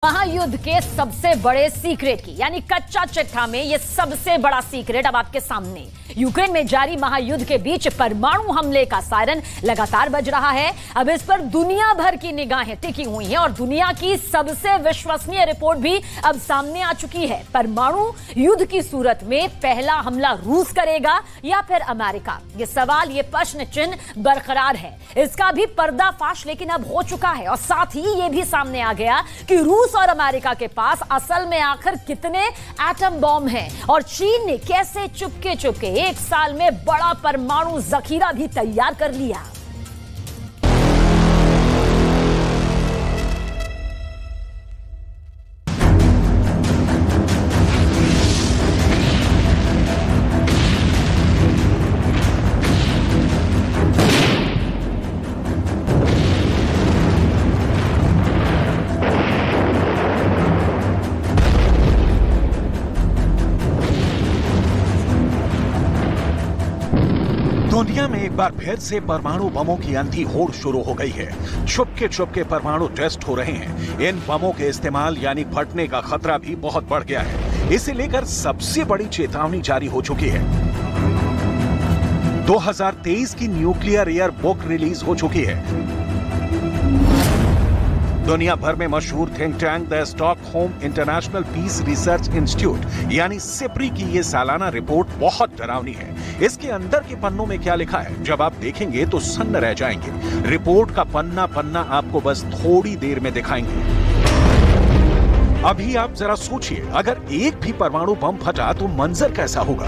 महायुद्ध के सबसे बड़े सीक्रेट की यानी कच्चा चिट्ठा में यह सबसे बड़ा सीक्रेट अब आपके सामने। यूक्रेन में जारी महायुद्ध के बीच परमाणु हमले का सायरन लगातार बज रहा है। अब इस पर दुनिया भर की निगाहें टिकी हुई हैं और दुनिया की सबसे विश्वसनीय रिपोर्ट भी अब सामने आ चुकी है। परमाणु युद्ध की सूरत में पहला हमला रूस करेगा या फिर अमेरिका? ये सवाल, ये प्रश्न चिन्ह बरकरार है। इसका भी पर्दाफाश लेकिन अब हो चुका है और साथ ही ये भी सामने आ गया कि रूस और अमेरिका के पास असल में आखिर कितने एटम बॉम्ब हैं और चीन ने कैसे चुपके चुपके एक साल में बड़ा परमाणु जखीरा भी तैयार कर लिया। दुनिया में एक बार फिर से परमाणु बमों की अंधी होड़ शुरू हो गई है। छुपके परमाणु टेस्ट हो रहे हैं। इन बमों के इस्तेमाल यानी फटने का खतरा भी बहुत बढ़ गया है। इसे लेकर सबसे बड़ी चेतावनी जारी हो चुकी है। 2023 की न्यूक्लियर ईयर बुक रिलीज हो चुकी है। दुनिया भर में मशहूर think tank the Stockholm international peace research institute यानी सिप्री की ये सालाना रिपोर्ट बहुत डरावनी है। इसके अंदर के पन्नों में क्या लिखा है, जब आप देखेंगे तो सन्न रह जाएंगे। रिपोर्ट का पन्ना पन्ना आपको बस थोड़ी देर में दिखाएंगे। अभी आप जरा सोचिए, अगर एक भी परमाणु बम फटा तो मंजर कैसा होगा।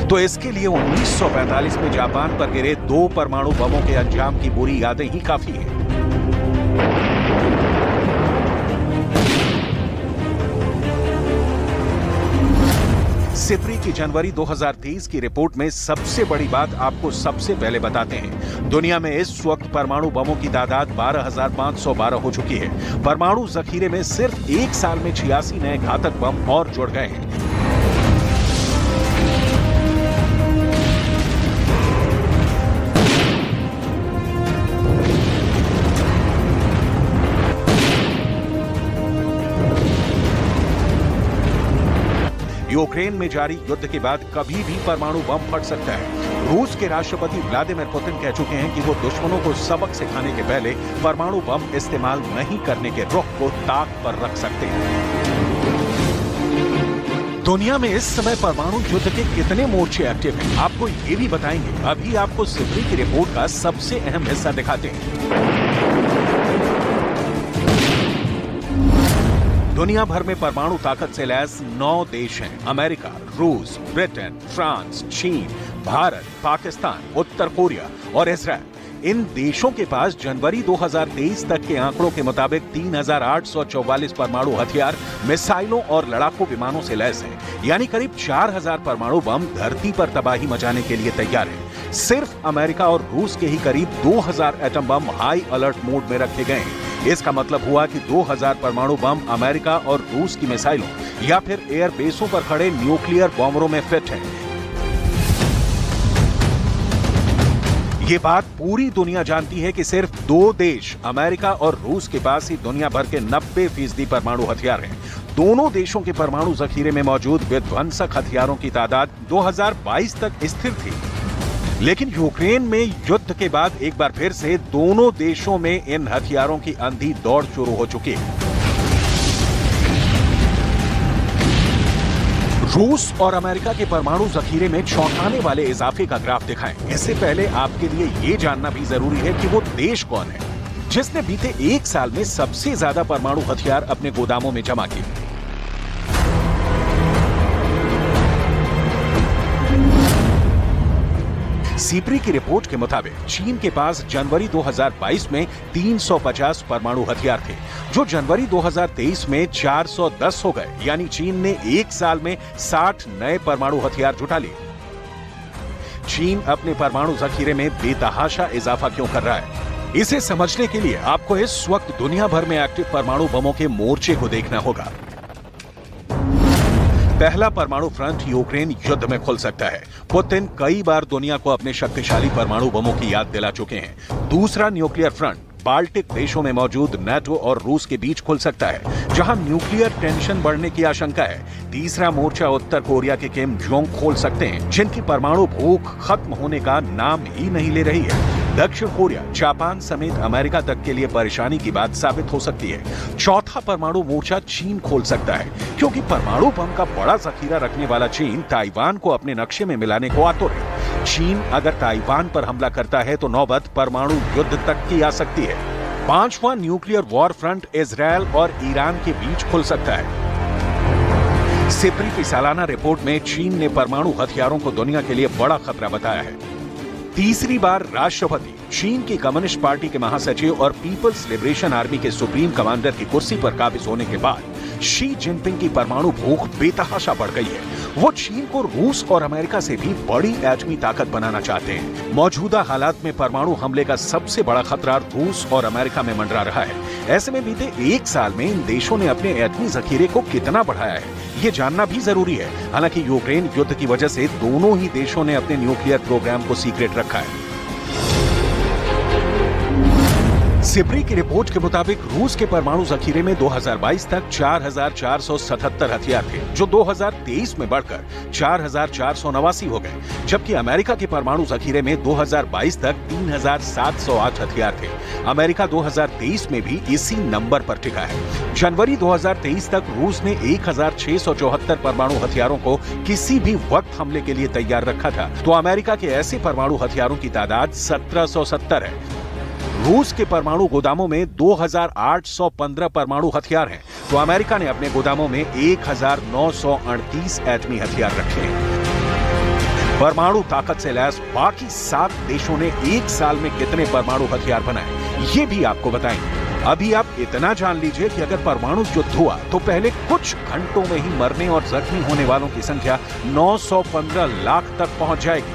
तो इसके लिए 1945 में जापान पर गिरे 2 परमाणु बमों के अंजाम की बुरी यादें ही काफी हैं। सिप्री की जनवरी 2023 की रिपोर्ट में सबसे बड़ी बात आपको सबसे पहले बताते हैं। दुनिया में इस वक्त परमाणु बमों की तादाद 12,512 हो चुकी है। परमाणु जखीरे में सिर्फ एक साल में 86 नए घातक बम और जुड़ गए हैं। यूक्रेन में जारी युद्ध के बाद कभी भी परमाणु बम फट सकता है। रूस के राष्ट्रपति व्लादिमीर पुतिन कह चुके हैं कि वो दुश्मनों को सबक सिखाने के पहले परमाणु बम इस्तेमाल नहीं करने के रुख को ताक पर रख सकते हैं। दुनिया में इस समय परमाणु युद्ध के कितने मोर्चे एक्टिव हैं, आपको ये भी बताएंगे। अभी आपको सिप्री की रिपोर्ट का सबसे अहम हिस्सा दिखाते हैं। दुनिया भर में परमाणु ताकत से लैस 9 देश हैं। अमेरिका, रूस, ब्रिटेन, फ्रांस, चीन, भारत, पाकिस्तान, उत्तर कोरिया और इजराइल। इन देशों के पास जनवरी 2023 तक के आंकड़ों के मुताबिक 3,844 परमाणु हथियार, मिसाइलों और लड़ाकू विमानों से लैस हैं। यानी करीब 4,000 परमाणु बम धरती पर तबाही मचाने के लिए तैयार हैं। सिर्फ अमेरिका और रूस के ही करीब 2,000 atom bomb high alert mode में रखे गए हैं। इसका मतलब हुआ कि 2,000 परमाणु बम अमेरिका और रूस की मिसाइलों या फिर एयरबेसों पर खड़े न्यूक्लियर बॉम्बरों में फिट हैं। ये बात पूरी दुनिया जानती है कि सिर्फ 2 देश अमेरिका और रूस के पास ही दुनिया भर के 90% परमाणु हथियार हैं। दोनों देशों के परमाणु जखीरे में मौजूद विध्वंसक हथियारों की तादाद 2022 तक स्थिर थी। लेकिन यूक्रेन में युद्ध के बाद एक बार फिर से दोनों देशों में इन हथियारों की अंधी दौड़ शुरू हो चुकी है। रूस और अमेरिका के परमाणु जखीरे में चौंकाने वाले इजाफे का ग्राफ दिखाएं। इससे पहले आपके लिए ये जानना भी जरूरी है कि वो देश कौन है जिसने बीते एक साल में सबसे ज्यादा परमाणु हथियार अपने गोदामों में जमा किए। सिप्री की रिपोर्ट के मुताबिक चीन के पास जनवरी 2022 में 350 परमाणु हथियार थे, जो जनवरी 2023 में 410 हो गए। यानी चीन ने एक साल में 60 नए परमाणु हथियार जुटा लिए। चीन अपने परमाणु जखीरे में बेतहाशा इजाफा क्यों कर रहा है, इसे समझने के लिए आपको इस वक्त दुनिया भर में एक्टिव परमाणु बमों के मोर्चे को देखना होगा। पहला परमाणु फ्रंट यूक्रेन युद्ध में खुल सकता है। पुतिन कई बार दुनिया को अपने शक्तिशाली परमाणु बमों की याद दिला चुके हैं। दूसरा न्यूक्लियर फ्रंट बाल्टिक देशों में मौजूद नाटो और रूस के बीच खुल सकता है, जहां न्यूक्लियर टेंशन बढ़ने की आशंका है। तीसरा मोर्चा उत्तर कोरिया के किम जोंग खोल सकते हैं, जिनकी परमाणु भूख खत्म होने का नाम ही नहीं ले रही है। दक्षिण कोरिया, जापान समेत अमेरिका तक के लिए परेशानी की बात साबित हो सकती है। चौथा परमाणु मोर्चा चीन खोल सकता है, क्योंकि परमाणु बम का बड़ा जखीरा रखने वाला चीन ताइवान को अपने नक्शे में मिलाने को आतुर है। चीन अगर ताइवान पर हमला करता है तो नौबत परमाणु युद्ध तक की आ सकती है। पांचवां न्यूक्लियर वॉर फ्रंट इजरायल और ईरान के बीच खुल सकता है। सिप्री की सालाना रिपोर्ट में चीन ने परमाणु हथियारों को दुनिया के लिए बड़ा खतरा बताया है। तीसरी बार राष्ट्रपति, चीन की कम्युनिस्ट पार्टी के महासचिव और पीपल्स लिबरेशन आर्मी के सुप्रीम कमांडर की कुर्सी पर काबिज होने के बाद शी जिनपिंग की परमाणु भूख बेतहाशा बढ़ गई है। वो चीन को रूस और अमेरिका से भी बड़ी एटमी ताकत बनाना चाहते हैं। मौजूदा हालात में परमाणु हमले का सबसे बड़ा खतरा रूस और अमेरिका में मंडरा रहा है। ऐसे में बीते एक साल में इन देशों ने अपने एटमी जखीरे को कितना बढ़ाया है, ये जानना भी जरूरी है। हालांकि यूक्रेन युद्ध की वजह से दोनों ही देशों ने अपने न्यूक्लियर प्रोग्राम को सीक्रेट रखा है। सिप्री की रिपोर्ट के मुताबिक रूस के परमाणु जखीरे में 2022 तक 4,477 हथियार थे, जो 2023 में बढ़कर 4,489 हो गए, जबकि अमेरिका के परमाणु जखीरे में 2022 तक 3,708 हथियार थे। अमेरिका 2023 में भी इसी नंबर पर टिका है। जनवरी 2023 तक रूस ने 1,674 परमाणु हथियारों को किसी भी वक्त हमले के लिए तैयार रखा था, तो अमेरिका के ऐसे परमाणु हथियारों की तादाद 1,770 है। रूस के परमाणु गोदामों में 2,815 परमाणु हथियार हैं, तो अमेरिका ने अपने गोदामों में 1,938 एटमी हथियार रखे हैं। परमाणु ताकत से लैस बाकी 7 देशों ने एक साल में कितने परमाणु हथियार बनाए, ये भी आपको बताएंगे। अभी आप इतना जान लीजिए कि अगर परमाणु युद्ध हुआ तो पहले कुछ घंटों में ही मरने और जख्मी होने वालों की संख्या 915 लाख तक पहुंच जाएगी।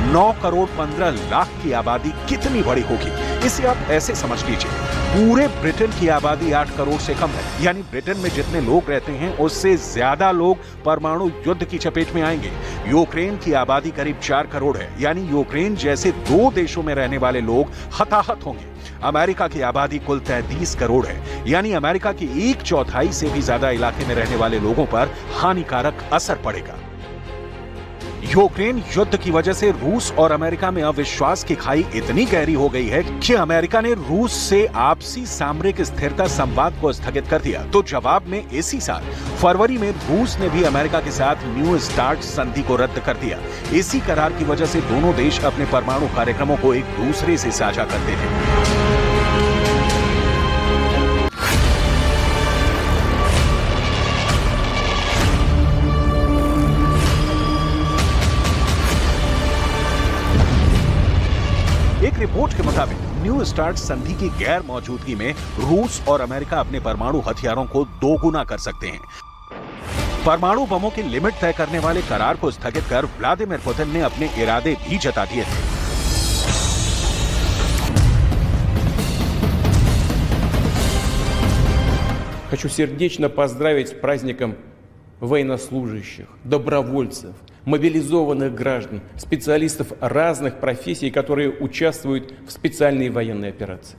9 करोड़ 15 लाख की आबादी कितनी बड़ी होगी, इसे आप ऐसे समझ लीजिए, पूरे ब्रिटेन की आबादी 8 करोड़ से कम है। यानी ब्रिटेन में जितने लोग रहते हैं उससे ज्यादा लोग परमाणु युद्ध की चपेट में आएंगे। यूक्रेन की आबादी करीब 4 करोड़ है, यानी यूक्रेन जैसे 2 देशों में रहने वाले लोग हताहत होंगे। अमेरिका की आबादी कुल 33 करोड़ है, यानी अमेरिका की 1/4 से भी ज्यादा इलाके में रहने वाले लोगों पर हानिकारक असर पड़ेगा। यूक्रेन युद्ध की वजह से रूस और अमेरिका में अविश्वास की खाई इतनी गहरी हो गई है कि अमेरिका ने रूस से आपसी सामरिक स्थिरता संवाद को स्थगित कर दिया। तो जवाब में इसी साल फरवरी में रूस ने भी अमेरिका के साथ न्यू स्टार्ट संधि को रद्द कर दिया। इसी करार की वजह से दोनों देश अपने परमाणु कार्यक्रमों को एक दूसरे से साझा करते थे। एक रिपोर्ट के मुताबिक न्यू स्टार्ट संधि की गैर मौजूदगी में रूस और अमेरिका अपने परमाणु हथियारों को दोगुना कर सकते हैं। परमाणु बमों की लिमिट तय करने वाले करार को स्थगित कर व्लादिमीर पुतिन ने अपने इरादे भी जता दिए थे। Хочу сердечно поздравить с праздником военнослужащих, добровольцев, мобилизованных граждан, специалистов разных профессий, которые участвуют в специальной военной операции.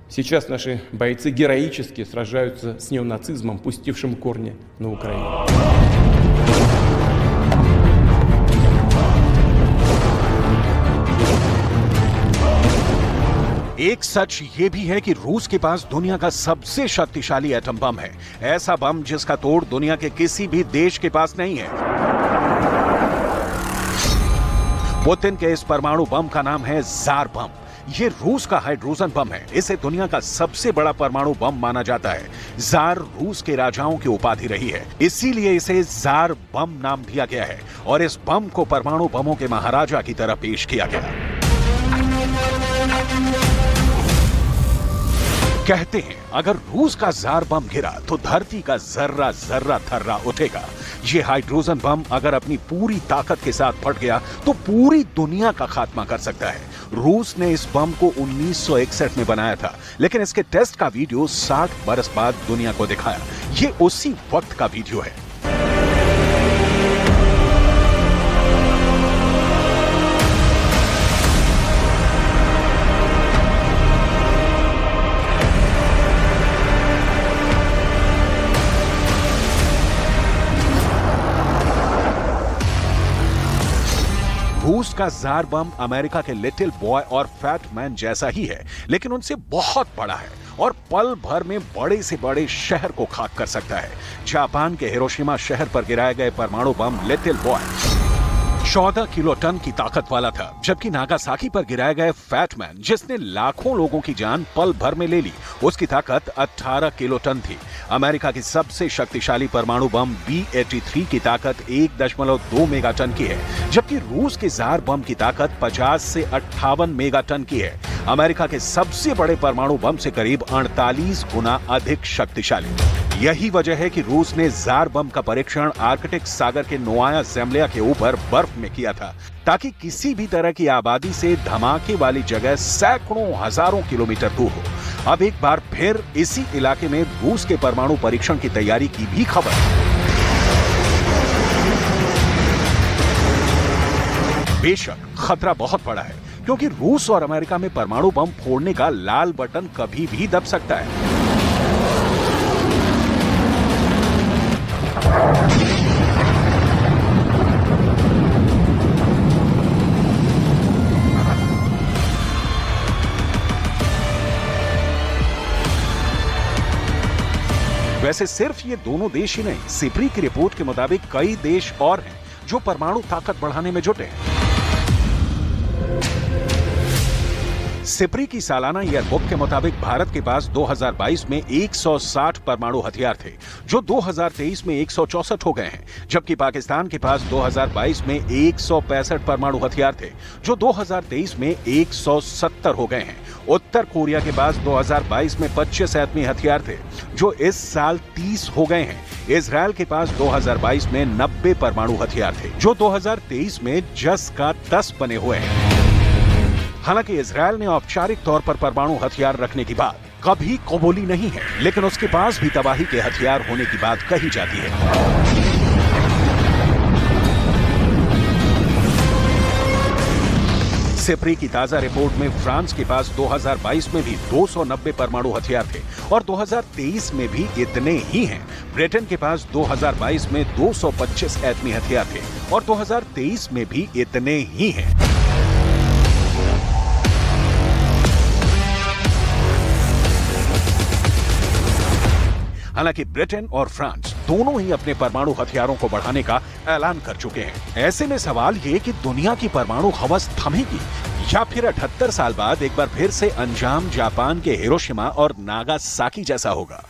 Сейчас наши бойцы героически сражаются с неонацизмом, пустившим корни на Украине. एक सच ये भी है कि रूस के पास दुनिया का सबसे शक्तिशाली एटम बम है, ऐसा बम जिसका तोड़ दुनिया के किसी भी देश के पास नहीं है। पुतिन के इस परमाणु बम का नाम है जार बम। ये रूस का हाइड्रोजन बम है। इसे दुनिया का सबसे बड़ा परमाणु बम माना जाता है। जार रूस के राजाओं की उपाधि रही है, इसीलिए इसे जार बम नाम दिया गया है और इस बम को परमाणु बमों के महाराजा की तरह पेश किया गया। कहते हैं अगर रूस का जार बम गिरा तो धरती का जर्रा जर्रा थर्रा उठेगा। ये हाइड्रोजन बम अगर अपनी पूरी ताकत के साथ फट गया तो पूरी दुनिया का खात्मा कर सकता है। रूस ने इस बम को 1961 में बनाया था, लेकिन इसके टेस्ट का वीडियो 60 बरस बाद दुनिया को दिखाया। ये उसी वक्त का वीडियो है। का जार बम अमेरिका के लिटिल बॉय और फैट मैन जैसा ही है, लेकिन उनसे बहुत बड़ा है और पल भर में बड़े से बड़े शहर को खाक कर सकता है। जापान के हिरोशिमा शहर पर गिराए गए परमाणु बम लिटिल बॉय 14 किलो टन की ताकत वाला था, जबकि नागासाकी पर गिराए गए फैटमैन, जिसने लाखों लोगों की जान पल भर में ले ली, उसकी ताकत 18 किलो टन थी। अमेरिका की सबसे शक्तिशाली परमाणु बम B-83 की ताकत 1.2 मेगाटन की है, जबकि रूस के जार बम की ताकत 50 से 58 मेगाटन की है। अमेरिका के सबसे बड़े परमाणु बम से करीब 48 गुना अधिक शक्तिशाली। यही वजह है कि रूस ने जार बम का परीक्षण आर्कटिक सागर के नोवाया ज़ेम्लिया के ऊपर बर्फ में किया था, ताकि किसी भी तरह की आबादी से धमाके वाली जगह सैकड़ों हजारों किलोमीटर दूर हो। अब एक बार फिर इसी इलाके में रूस के परमाणु परीक्षण की तैयारी की भी खबर। बेशक खतरा बहुत बड़ा है, क्योंकि रूस और अमेरिका में परमाणु बम फोड़ने का लाल बटन कभी भी दब सकता है। वैसे सिर्फ ये दोनों देश ही नहीं, सिप्री की रिपोर्ट के मुताबिक कई देश और हैं जो परमाणु ताकत बढ़ाने में जुटे हैं। सिप्री की सालाना ईयरबुक के मुताबिक भारत के पास 2022 में 160 परमाणु हथियार थे, जो 2023 में 164 हो गए हैं, जबकि पाकिस्तान के पास 2022 में 165 परमाणु हथियार थे, जो 2023 में 170 हो गए हैं। उत्तर कोरिया के पास 2022 में 25 एटमी हथियार थे, जो इस साल 30 हो गए हैं। इजरायल के पास 2022 में 90 परमाणु हथियार थे, जो 2023 में जस का 10 बने हुए हैं। हालांकि इजरायल ने औपचारिक तौर पर परमाणु हथियार रखने की बात कभी कबूली नहीं है, लेकिन उसके पास भी तबाही के हथियार होने की बात कही जाती है। सिप्री की ताजा रिपोर्ट में फ्रांस के पास 2022 में भी 290 परमाणु हथियार थे और 2023 में भी इतने ही हैं। ब्रिटेन के पास 2022 में 225 एटमी हथियार थे और 2023 में भी इतने ही हैं। हालांकि ब्रिटेन और फ्रांस दोनों ही अपने परमाणु हथियारों को बढ़ाने का ऐलान कर चुके हैं। ऐसे में सवाल ये कि दुनिया की परमाणु हवस थमेगी या फिर 78 साल बाद एक बार फिर से अंजाम जापान के हिरोशिमा और नागासाकी जैसा होगा।